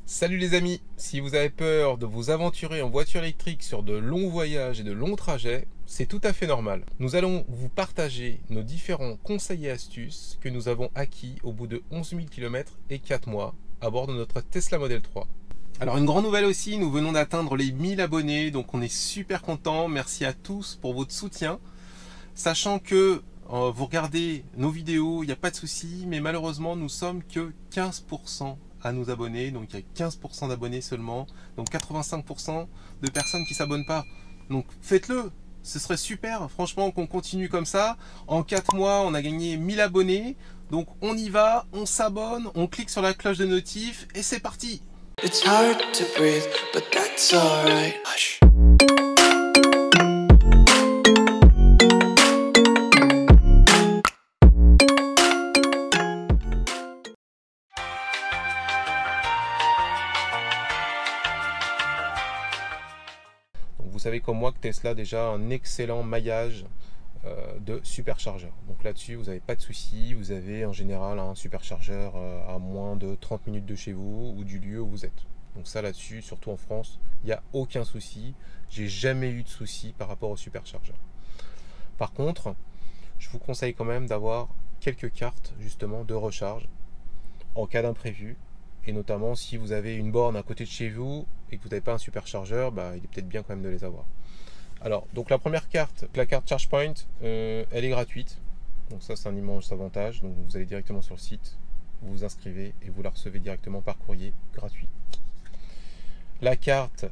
Salut les amis, si vous avez peur de vous aventurer en voiture électrique sur de longs voyages et de longs trajets, c'est tout à fait normal. Nous allons vous partager nos différents conseils et astuces que nous avons acquis au bout de 11 000 km et 4 mois à bord de notre Tesla Model 3. Alors une grande nouvelle aussi, nous venons d'atteindre les 1000 abonnés, donc on est super contents. Merci à tous pour votre soutien. Sachant que vous regardez nos vidéos, il n'y a pas de souci, mais malheureusement nous sommes que 15% à nous abonner, donc il y a 15% d'abonnés seulement, donc 85% de personnes qui ne s'abonnent pas. Donc faites-le, ce serait super, franchement, qu'on continue comme ça. En 4 mois, on a gagné 1000 abonnés, donc on y va, on s'abonne, on clique sur la cloche de notif et c'est parti. It's hard to breathe, but that's alright. Hush. Vous savez comme moi que Tesla a déjà un excellent maillage de superchargeurs. Donc là-dessus, vous n'avez pas de souci. Vous avez en général un superchargeur à moins de 30 minutes de chez vous ou du lieu où vous êtes. Donc ça là-dessus, surtout en France, il n'y a aucun souci. J'ai jamais eu de souci par rapport au superchargeur. Par contre, je vous conseille quand même d'avoir quelques cartes justement de recharge en cas d'imprévu. Et notamment si vous avez une borne à côté de chez vous et que vous n'avez pas un superchargeur, il est peut-être bien quand même de les avoir. Alors, donc la première carte, la carte ChargePoint, elle est gratuite. Donc ça, c'est un immense avantage. Donc vous allez directement sur le site, vous vous inscrivez et vous la recevez directement par courrier gratuit. La carte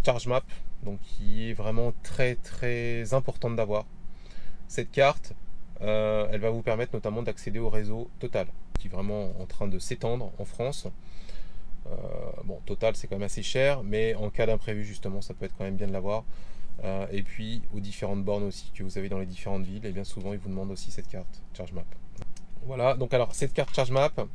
ChargeMap, donc qui est vraiment très très importante d'avoir. Cette carte, elle va vous permettre notamment d'accéder au réseau Total, qui est vraiment en train de s'étendre en France. Bon, Total c'est quand même assez cher, mais en cas d'imprévu justement ça peut être quand même bien de l'avoir. Et puis aux différentes bornes aussi que vous avez dans les différentes villes, et bien souvent ils vous demandent aussi cette carte ChargeMap. Voilà, donc alors cette carte ChargeMap,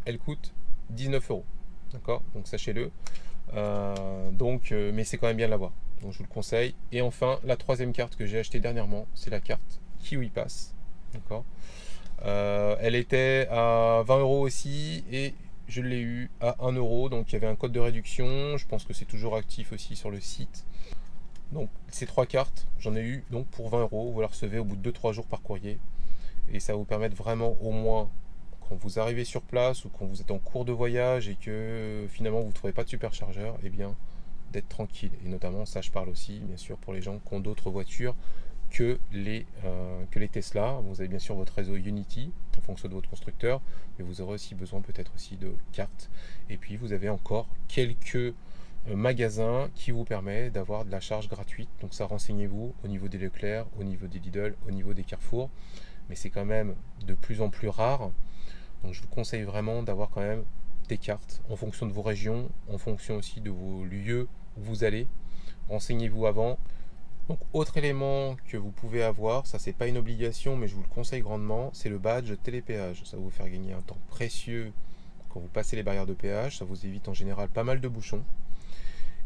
elle coûte 19 €, d'accord, donc sachez-le. Mais c'est quand même bien de l'avoir, donc je vous le conseille. Et enfin la troisième carte que j'ai achetée dernièrement, c'est la carte KiwiPass, d'accord. Elle était à 20 € aussi et je l'ai eu à 1 €, donc il y avait un code de réduction, je pense que c'est toujours actif aussi sur le site. Donc ces trois cartes, j'en ai eu donc pour 20 €, vous la recevez au bout de 2-3 jours par courrier et ça va vous permettre vraiment, au moins quand vous arrivez sur place ou quand vous êtes en cours de voyage et que finalement vous ne trouvez pas de superchargeur, et bien d'être tranquille. Et notamment ça, je parle aussi bien sûr pour les gens qui ont d'autres voitures que les Tesla. Vous avez bien sûr votre réseau Unity en fonction de votre constructeur, mais vous aurez aussi besoin peut-être aussi de cartes. Et puis vous avez encore quelques magasins qui vous permet d'avoir de la charge gratuite. Donc ça, renseignez-vous au niveau des Leclerc, au niveau des Lidl, au niveau des Carrefour, mais c'est quand même de plus en plus rare. Donc je vous conseille vraiment d'avoir quand même des cartes en fonction de vos régions, en fonction aussi de vos lieux où vous allez. Renseignez-vous avant. Donc autre élément que vous pouvez avoir, ça c'est pas une obligation mais je vous le conseille grandement, c'est le badge télépéage. Ça va vous faire gagner un temps précieux quand vous passez les barrières de péage, ça vous évite en général pas mal de bouchons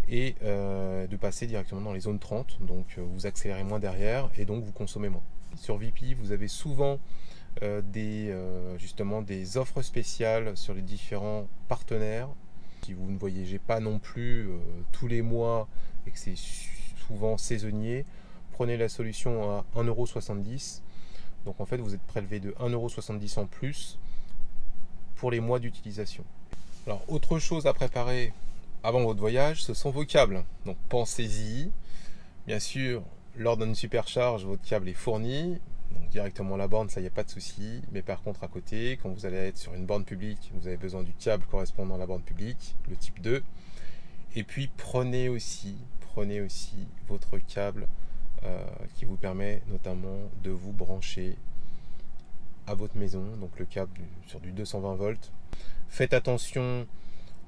et de passer directement dans les zones 30, donc vous accélérez moins derrière et donc vous consommez moins. Sur VP, vous avez souvent justement des offres spéciales sur les différents partenaires. Si vous ne voyagez pas non plus tous les mois et que c'est souvent saisonnier, prenez la solution à 1,70 €. Donc en fait vous êtes prélevé de 1,70 € en plus pour les mois d'utilisation. Alors autre chose à préparer avant votre voyage, ce sont vos câbles. Donc pensez-y. Bien sûr, lors d'une supercharge, votre câble est fourni. Donc directement à la borne, ça, il n'y a pas de souci. Mais par contre, à côté, quand vous allez être sur une borne publique, vous avez besoin du câble correspondant à la borne publique, le type 2. Et puis prenez aussi votre câble qui vous permet notamment de vous brancher à votre maison. Donc le câble sur du 220 volts. Faites attention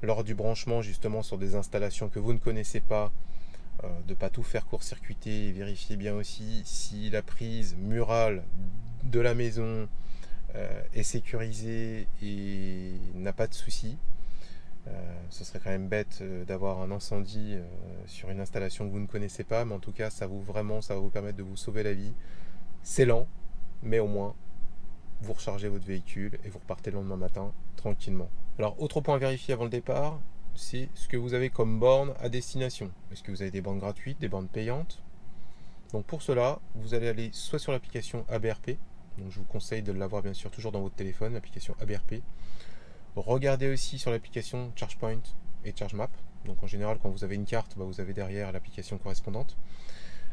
lors du branchement justement sur des installations que vous ne connaissez pas, de ne pas tout faire court-circuiter, et vérifiez bien aussi si la prise murale de la maison est sécurisée et n'a pas de soucis. Ce serait quand même bête d'avoir un incendie sur une installation que vous ne connaissez pas, mais en tout cas ça va vous permettre de vous sauver la vie. C'est lent, mais au moins vous rechargez votre véhicule et vous repartez le lendemain matin tranquillement. Alors autre point à vérifier avant le départ, c'est ce que vous avez comme borne à destination. Est-ce que vous avez des bornes gratuites, des bornes payantes? Donc pour cela, vous allez aller soit sur l'application ABRP, donc je vous conseille de l'avoir bien sûr toujours dans votre téléphone, l'application ABRP. Regardez aussi sur l'application ChargePoint et ChargeMap. Donc en général, quand vous avez une carte, vous avez derrière l'application correspondante.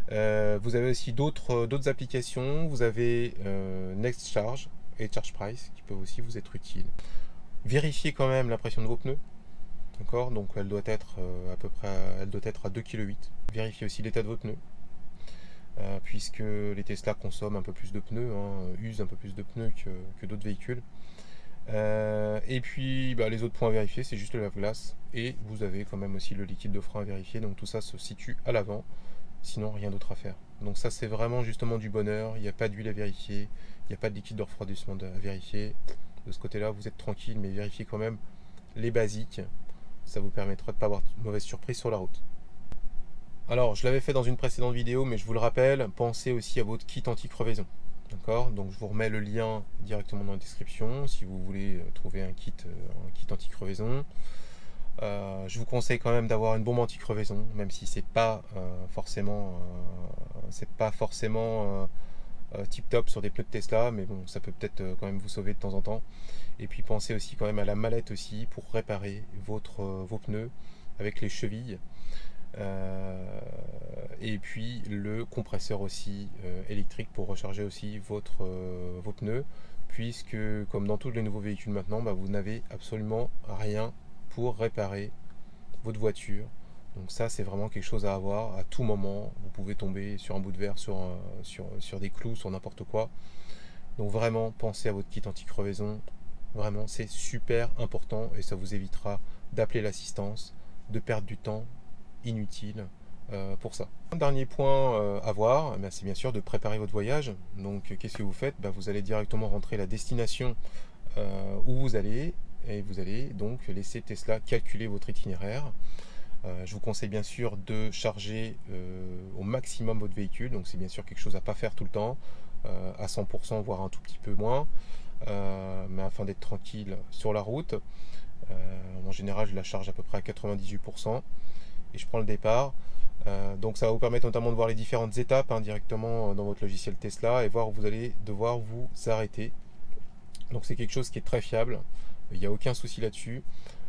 Vous avez aussi d'autres applications. Vous avez NextCharge et ChargePrice qui peuvent aussi vous être utiles. Vérifiez quand même la pression de vos pneus. D'accord, donc elle doit être à peu près elle doit être à 2,8 kg. Vérifiez aussi l'état de vos pneus. Puisque les Tesla consomment un peu plus de pneus, usent un peu plus de pneus que d'autres véhicules. Et puis les autres points à vérifier, c'est juste le lave-glace. Et vous avez quand même aussi le liquide de frein à vérifier. Donc tout ça se situe à l'avant. Sinon, rien d'autre à faire. Donc ça, c'est vraiment justement du bonheur. Il n'y a pas d'huile à vérifier. Il n'y a pas de liquide de refroidissement à vérifier. De ce côté-là, vous êtes tranquille, mais vérifiez quand même les basiques. Ça vous permettra de ne pas avoir de mauvaise surprise sur la route. Alors, je l'avais fait dans une précédente vidéo, mais je vous le rappelle, pensez aussi à votre kit anti-crevaison. D'accord? Donc je vous remets le lien directement dans la description si vous voulez trouver un kit anti-crevaison. Je vous conseille quand même d'avoir une bombe anti-crevaison, même si c'est pas forcément tip top sur des pneus de Tesla, mais bon, ça peut peut-être quand même vous sauver de temps en temps. Et puis pensez aussi quand même à la mallette aussi pour réparer vos pneus avec les chevilles. Et puis le compresseur aussi électrique pour recharger aussi vos pneus, puisque comme dans tous les nouveaux véhicules maintenant, vous n'avez absolument rien pour réparer votre voiture. Donc ça, c'est vraiment quelque chose à avoir à tout moment. Vous pouvez tomber sur un bout de verre, sur des clous, sur n'importe quoi. Donc vraiment, pensez à votre kit anti-crevaison. Vraiment, c'est super important et ça vous évitera d'appeler l'assistance, de perdre du temps inutile pour ça. Un dernier point à voir, c'est bien sûr de préparer votre voyage. Donc qu'est-ce que vous faites? Vous allez directement rentrer la destination où vous allez, et vous allez donc laisser Tesla calculer votre itinéraire. Je vous conseille bien sûr de charger au maximum votre véhicule, donc c'est bien sûr quelque chose à ne pas faire tout le temps, à 100% voire un tout petit peu moins, mais afin d'être tranquille sur la route. En général, je la charge à peu près à 98% et je prends le départ. Donc ça va vous permettre notamment de voir les différentes étapes directement dans votre logiciel Tesla et voir où vous allez devoir vous arrêter. Donc c'est quelque chose qui est très fiable, il n'y a aucun souci là-dessus.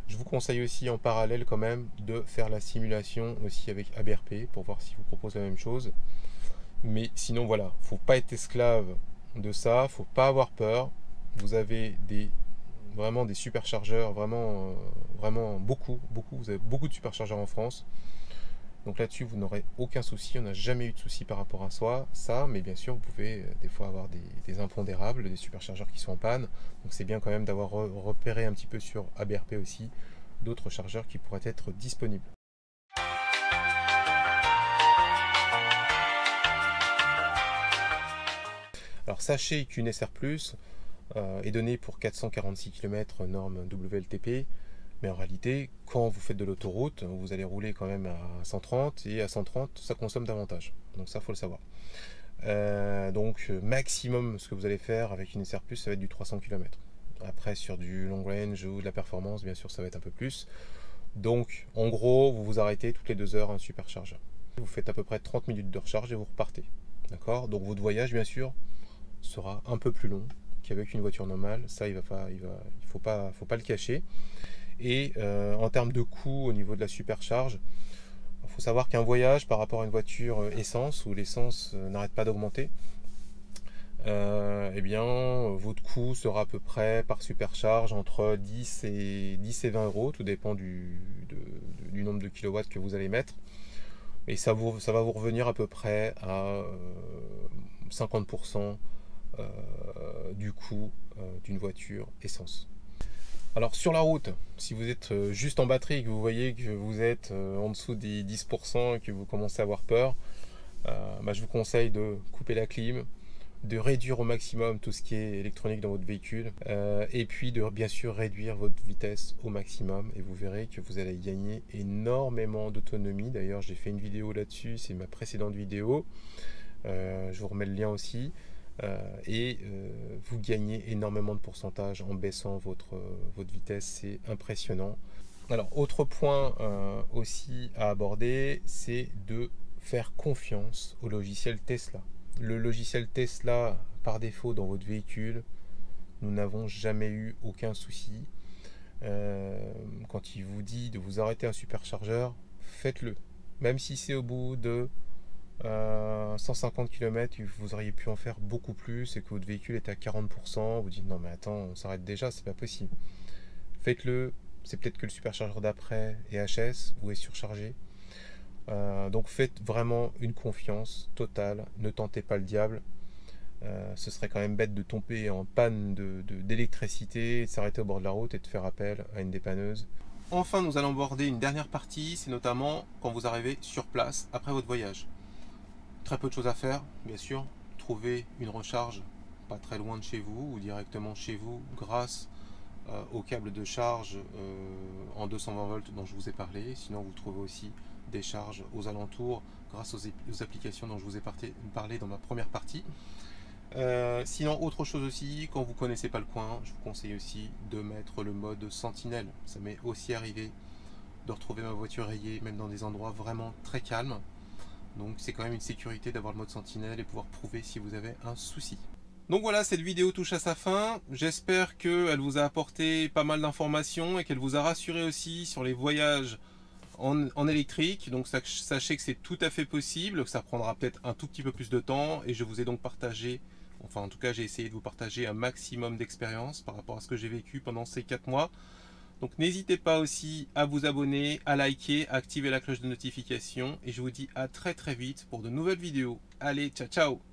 Je vous conseille aussi en parallèle quand même de faire la simulation aussi avec ABRP pour voir s'il vous propose la même chose. Mais sinon voilà, faut pas être esclave de ça, faut pas avoir peur. Vous avez vraiment des superchargeurs, vraiment beaucoup, vous avez beaucoup de superchargeurs en France. Donc là-dessus, vous n'aurez aucun souci, on n'a jamais eu de souci par rapport à ça, mais bien sûr, vous pouvez des fois avoir des impondérables, des superchargeurs qui sont en panne. Donc c'est bien quand même d'avoir repéré un petit peu sur ABRP aussi d'autres chargeurs qui pourraient être disponibles. Alors sachez qu'une SR Plus est donnée pour 446 km norme WLTP. Mais en réalité, quand vous faites de l'autoroute, vous allez rouler quand même à 130 et à 130, ça consomme davantage. Donc ça, faut le savoir. Donc maximum, ce que vous allez faire avec une SR+, ça va être du 300 km. Après, sur du long range ou de la performance, bien sûr, ça va être un peu plus. Donc, en gros, vous vous arrêtez toutes les 2 heures à un superchargeur. Vous faites à peu près 30 minutes de recharge et vous repartez. D'accord? Donc votre voyage, bien sûr, sera un peu plus long qu'avec une voiture normale. Ça, il faut pas le cacher. Et en termes de coût au niveau de la supercharge, il faut savoir qu'un voyage par rapport à une voiture essence où l'essence n'arrête pas d'augmenter, eh bien votre coût sera à peu près par supercharge entre 10 et 20 euros, tout dépend du nombre de kilowatts que vous allez mettre. Et ça va vous revenir à peu près à 50% du coût d'une voiture essence. Alors sur la route, si vous êtes juste en batterie et que vous voyez que vous êtes en dessous des 10% et que vous commencez à avoir peur, je vous conseille de couper la clim, de réduire au maximum tout ce qui est électronique dans votre véhicule et puis de bien sûr réduire votre vitesse au maximum et vous verrez que vous allez gagner énormément d'autonomie. D'ailleurs j'ai fait une vidéo là-dessus, c'est ma précédente vidéo, je vous remets le lien aussi. Vous gagnez énormément de pourcentage en baissant votre vitesse, c'est impressionnant. Alors, autre point aussi à aborder, c'est de faire confiance au logiciel Tesla. Le logiciel Tesla, par défaut dans votre véhicule, nous n'avons jamais eu aucun souci. Quand il vous dit de vous arrêter un superchargeur, faites-le. Même si c'est au bout de 150 km, vous auriez pu en faire beaucoup plus et que votre véhicule est à 40%, vous dites non mais attends, on s'arrête déjà, c'est pas possible. Faites-le, c'est peut-être que le superchargeur d'après est HS ou est surchargé. Donc faites vraiment une confiance totale, ne tentez pas le diable. Ce serait quand même bête de tomber en panne d'électricité, de s'arrêter au bord de la route et de faire appel à une dépanneuse. Enfin, nous allons aborder une dernière partie, c'est notamment quand vous arrivez sur place après votre voyage. Très peu de choses à faire, bien sûr. Trouver une recharge pas très loin de chez vous ou directement chez vous grâce au câble de charge en 220 volts dont je vous ai parlé. Sinon, vous trouvez aussi des charges aux alentours grâce aux applications dont je vous ai parlé dans ma première partie. Sinon, autre chose aussi, quand vous ne connaissez pas le coin, je vous conseille aussi de mettre le mode sentinelle. Ça m'est aussi arrivé de retrouver ma voiture rayée, même dans des endroits vraiment très calmes. Donc c'est quand même une sécurité d'avoir le mode sentinelle et pouvoir prouver si vous avez un souci. Donc voilà, cette vidéo touche à sa fin. J'espère qu'elle vous a apporté pas mal d'informations et qu'elle vous a rassuré aussi sur les voyages en électrique. Donc sachez que c'est tout à fait possible, que ça prendra peut-être un tout petit peu plus de temps. Et je vous ai donc partagé, enfin en tout cas j'ai essayé de vous partager un maximum d'expérience par rapport à ce que j'ai vécu pendant ces 4 mois. Donc n'hésitez pas aussi à vous abonner, à liker, à activer la cloche de notification. Et je vous dis à très vite pour de nouvelles vidéos. Allez, ciao ciao!